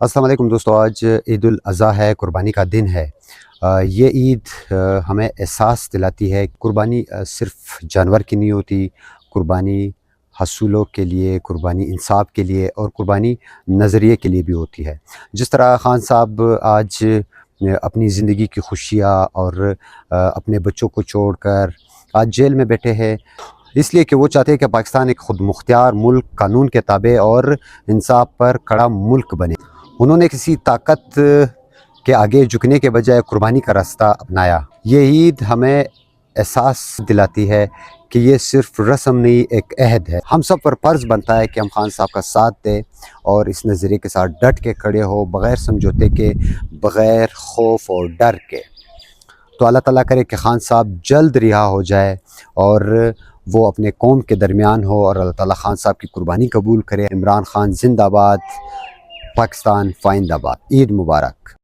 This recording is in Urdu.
السلام علیکم دوستو، آج عید الاضحیٰ ہے، قربانی کا دن ہے۔ یہ عید ہمیں احساس دلاتی ہے کہ قربانی صرف جانور کی نہیں ہوتی، قربانی حصولوں کے لیے، قربانی انصاف کے لیے اور قربانی نظریے کے لیے بھی ہوتی ہے۔ جس طرح خان صاحب آج اپنی زندگی کی خوشیاں اور اپنے بچوں کو چھوڑ کر آج جیل میں بیٹھے ہیں، اس لیے کہ وہ چاہتے ہیں کہ پاکستان ایک خود مختار ملک، قانون کے تابع اور انصاف پر کھڑا ملک بنے۔ انہوں نے کسی طاقت کے آگے جھکنے کے بجائے قربانی کا راستہ اپنایا۔ یہ عید ہمیں احساس دلاتی ہے کہ یہ صرف رسم نہیں، ایک عہد ہے۔ ہم سب پر فرض بنتا ہے کہ ہم خان صاحب کا ساتھ دیں اور اس نظریے کے ساتھ ڈٹ کے کھڑے ہو، بغیر سمجھوتے کے، بغیر خوف اور ڈر کے۔ تو اللہ تعالیٰ کرے کہ خان صاحب جلد رہا ہو جائے اور وہ اپنے قوم کے درمیان ہو، اور اللہ تعالیٰ خان صاحب کی قربانی قبول کرے۔ عمران خان زندہ باد، پاکستان فائند آباد۔ عید مبارک۔